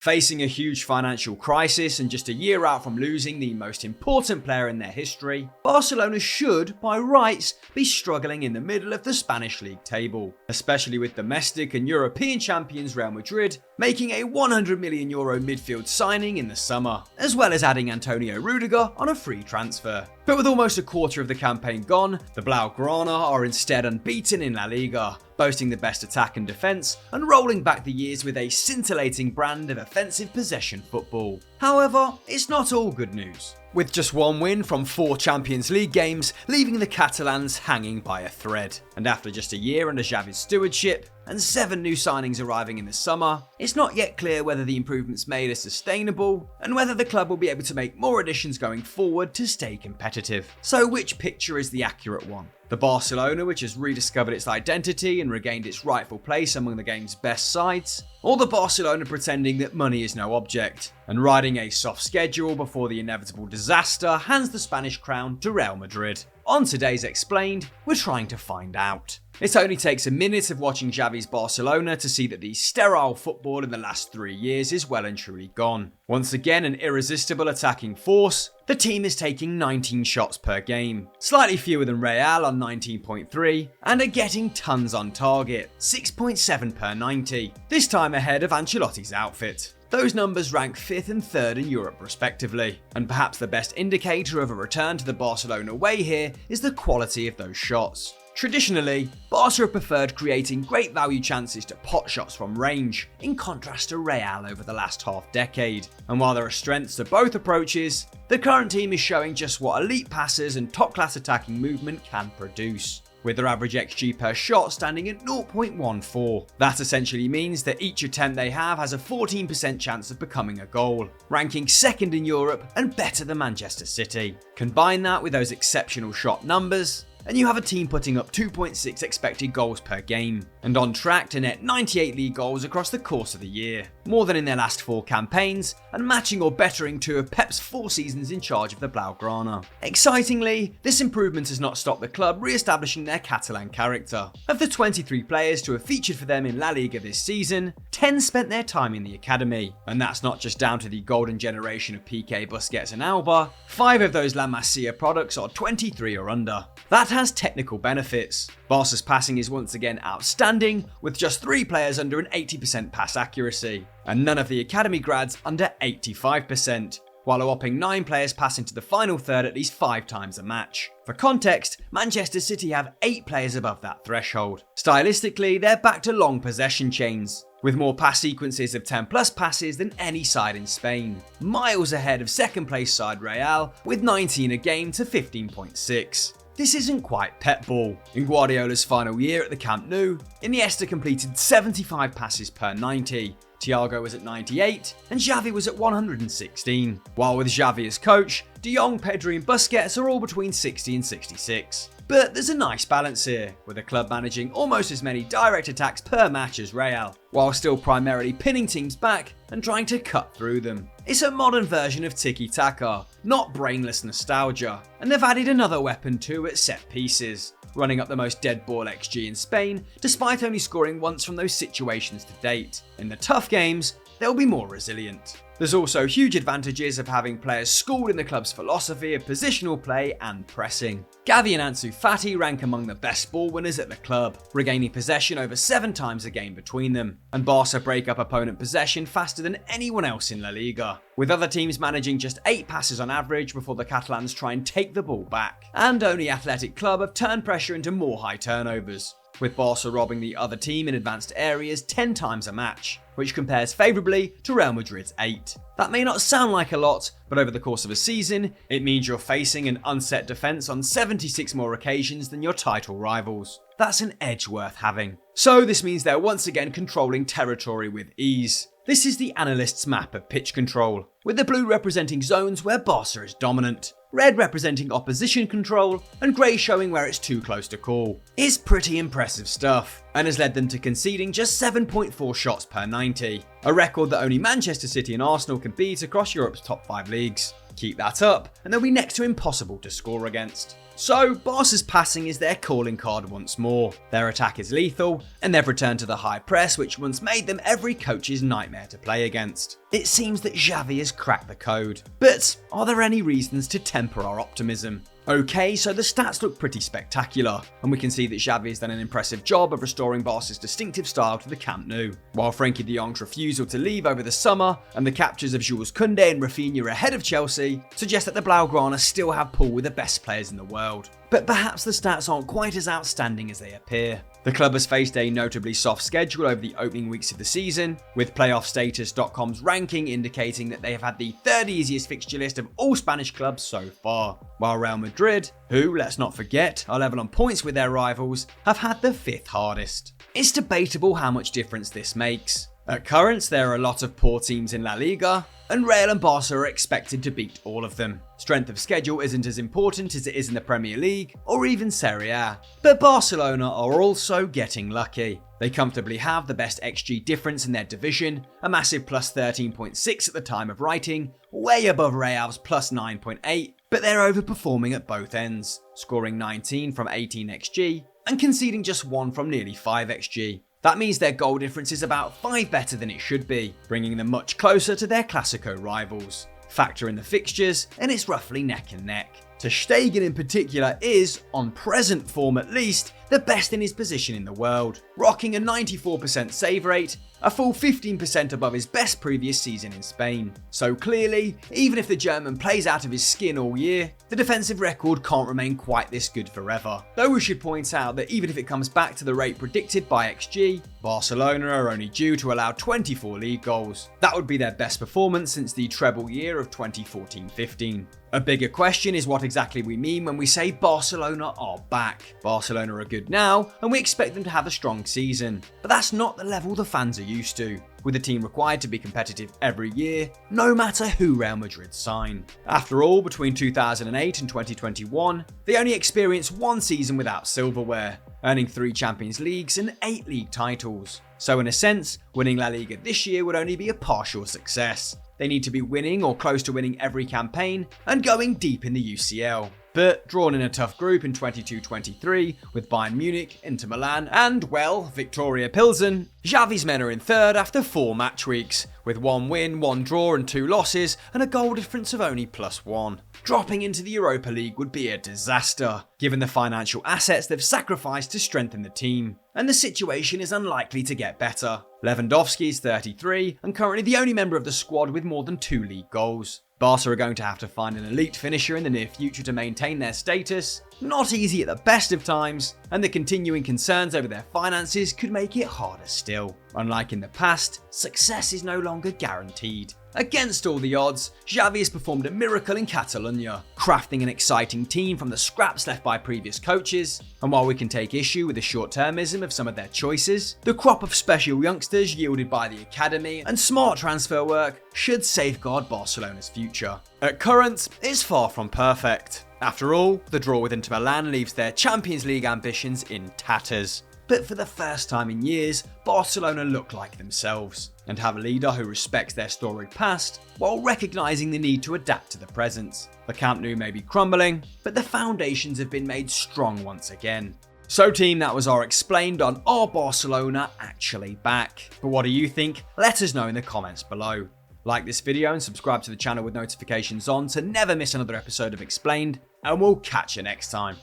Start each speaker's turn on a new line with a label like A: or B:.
A: Facing a huge financial crisis and just a year out from losing the most important player in their history, Barcelona should, by rights, be struggling in the middle of the Spanish league table, especially with domestic and European champions Real Madrid making a €100 million midfield signing in the summer, as well as adding Antonio Rudiger on a free transfer. But with almost a quarter of the campaign gone, the Blaugrana are instead unbeaten in La Liga, boasting the best attack and defence, and rolling back the years with a scintillating brand of offensive possession football. However, it's not all good news, with just one win from 4 Champions League games leaving the Catalans hanging by a thread. And after just a year under Xavi's stewardship, and 7 new signings arriving in the summer, it's not yet clear whether the improvements made are sustainable, and whether the club will be able to make more additions going forward to stay competitive. So which picture is the accurate one? The Barcelona which has rediscovered its identity and regained its rightful place among the game's best sides? Or the Barcelona pretending that money is no object, and riding a soft schedule before the inevitable disaster hands the Spanish crown to Real Madrid? On today's Explained, we're trying to find out. It only takes a minute of watching Xavi's Barcelona to see that the sterile football in the last 3 years is well and truly gone. Once again an irresistible attacking force, the team is taking 19 shots per game, slightly fewer than Real on 19.3, and are getting tons on target, 6.7 per 90, this time ahead of Ancelotti's outfit. Those numbers rank 5th and 3rd in Europe respectively, and perhaps the best indicator of a return to the Barcelona way here is the quality of those shots. Traditionally, Barca have preferred creating great value chances to pot shots from range, in contrast to Real over the last half decade. And while there are strengths to both approaches, the current team is showing just what elite passers and top-class attacking movement can produce, with their average XG per shot standing at 0.14. That essentially means that each attempt they have has a 14% chance of becoming a goal, ranking 2nd in Europe and better than Manchester City. Combine that with those exceptional shot numbers, and you have a team putting up 2.6 expected goals per game, and on track to net 98 league goals across the course of the year, more than in their last 4 campaigns, and matching or bettering 2 of Pep's 4 seasons in charge of the Blaugrana. Excitingly, this improvement has not stopped the club re-establishing their Catalan character. Of the 23 players to have featured for them in La Liga this season, 10 spent their time in the academy, and that's not just down to the golden generation of Piqué, Busquets and Alba. 5 of those La Masia products are 23 or under. That has technical benefits. Barca's passing is once again outstanding, with just 3 players under an 80% pass accuracy, and none of the academy grads under 85%, while a whopping 9 players pass into the final third at least 5 times a match. For context, Manchester City have 8 players above that threshold. Stylistically, they're back to long possession chains, with more pass sequences of 10 plus passes than any side in Spain, miles ahead of second place side Real, with 19 a game to 15.6. This isn't quite Pep ball. In Guardiola's final year at the Camp Nou, Iniesta completed 75 passes per 90, Thiago was at 98, and Xavi was at 116. While with Xavi as coach, De Jong, Pedri and Busquets are all between 60 and 66. But there's a nice balance here, with the club managing almost as many direct attacks per match as Real, while still primarily pinning teams back and trying to cut through them. It's a modern version of Tiki-taka, not brainless nostalgia, and they've added another weapon too at set pieces, running up the most dead ball XG in Spain, despite only scoring once from those situations to date. In the tough games, they'll be more resilient. There's also huge advantages of having players schooled in the club's philosophy of positional play and pressing. Gavi and Ansu Fati rank among the best ball winners at the club, regaining possession over 7 times a game between them, and Barca break up opponent possession faster than anyone else in La Liga, with other teams managing just 8 passes on average before the Catalans try and take the ball back. And only Athletic Club have turned pressure into more high turnovers, with Barca robbing the other team in advanced areas 10 times a match, which compares favourably to Real Madrid's 8. That may not sound like a lot, but over the course of a season, it means you're facing an unset defence on 76 more occasions than your title rivals. That's an edge worth having. So this means they're once again controlling territory with ease. This is the analyst's map of pitch control, with the blue representing zones where Barca is dominant, red representing opposition control, and grey showing where it's too close to call. It's pretty impressive stuff, and has led them to conceding just 7.4 shots per 90, a record that only Manchester City and Arsenal can beat across Europe's top 5 leagues. Keep that up, and they'll be next to impossible to score against. So, Barca's passing is their calling card once more. Their attack is lethal, and they've returned to the high press which once made them every coach's nightmare to play against. It seems that Xavi has cracked the code. But are there any reasons to temper our optimism? Okay, so the stats look pretty spectacular, and we can see that Xavi has done an impressive job of restoring Barca's distinctive style to the Camp Nou. While Frenkie de Jong's refusal to leave over the summer, and the captures of Jules Koundé and Rafinha ahead of Chelsea, suggest that the Blaugrana still have pull with the best players in the world. But perhaps the stats aren't quite as outstanding as they appear. The club has faced a notably soft schedule over the opening weeks of the season, with playoffstatus.com's ranking indicating that they have had the third easiest fixture list of all Spanish clubs so far, while Real Madrid, who, let's not forget, are level on points with their rivals, have had the fifth hardest. It's debatable how much difference this makes. At current, there are a lot of poor teams in La Liga, and Real and Barca are expected to beat all of them. Strength of schedule isn't as important as it is in the Premier League, or even Serie A. But Barcelona are also getting lucky. They comfortably have the best XG difference in their division, a massive plus 13.6 at the time of writing, way above Real's plus 9.8, but they're overperforming at both ends, scoring 19 from 18 XG, and conceding just 1 from nearly 5 XG. That means their goal difference is about 5 better than it should be, bringing them much closer to their Clasico rivals. Factor in the fixtures, and it's roughly neck and neck. Ter Stegen in particular is, on present form at least, the best in his position in the world, rocking a 94% save rate, a full 15% above his best previous season in Spain. So clearly, even if the German plays out of his skin all year, the defensive record can't remain quite this good forever. Though we should point out that even if it comes back to the rate predicted by XG, Barcelona are only due to allow 24 league goals. That would be their best performance since the treble year of 2014-15. A bigger question is what exactly we mean when we say Barcelona are back. Barcelona are good now, and we expect them to have a strong season. But that's not the level the fans are used to, with the team required to be competitive every year, no matter who Real Madrid sign. After all, between 2008 and 2021, they only experienced one season without silverware, earning 3 Champions Leagues and 8 league titles. So in a sense, winning La Liga this year would only be a partial success. They need to be winning or close to winning every campaign and going deep in the UCL. But drawn in a tough group in 22-23 with Bayern Munich, Inter Milan and, well, Victoria Pilsen, Xavi's men are in third after 4 match weeks, with 1 win, 1 draw and 2 losses and a goal difference of only +1. Dropping into the Europa League would be a disaster, given the financial assets they've sacrificed to strengthen the team. And the situation is unlikely to get better. Lewandowski is 33 and currently the only member of the squad with more than 2 league goals. Barca are going to have to find an elite finisher in the near future to maintain their status. Not easy at the best of times, and the continuing concerns over their finances could make it harder still. Unlike in the past, success is no longer guaranteed. Against all the odds, Xavi has performed a miracle in Catalonia, crafting an exciting team from the scraps left by previous coaches, and while we can take issue with the short-termism of some of their choices, the crop of special youngsters yielded by the academy and smart transfer work should safeguard Barcelona's future. At current, it's far from perfect. After all, the draw with Inter Milan leaves their Champions League ambitions in tatters. But for the first time in years, Barcelona look like themselves, and have a leader who respects their storied past, while recognising the need to adapt to the present. The Camp Nou may be crumbling, but the foundations have been made strong once again. So team, that was our explained on Are Barcelona Actually Back? But what do you think? Let us know in the comments below. Like this video and subscribe to the channel with notifications on to never miss another episode of Explained, and we'll catch you next time.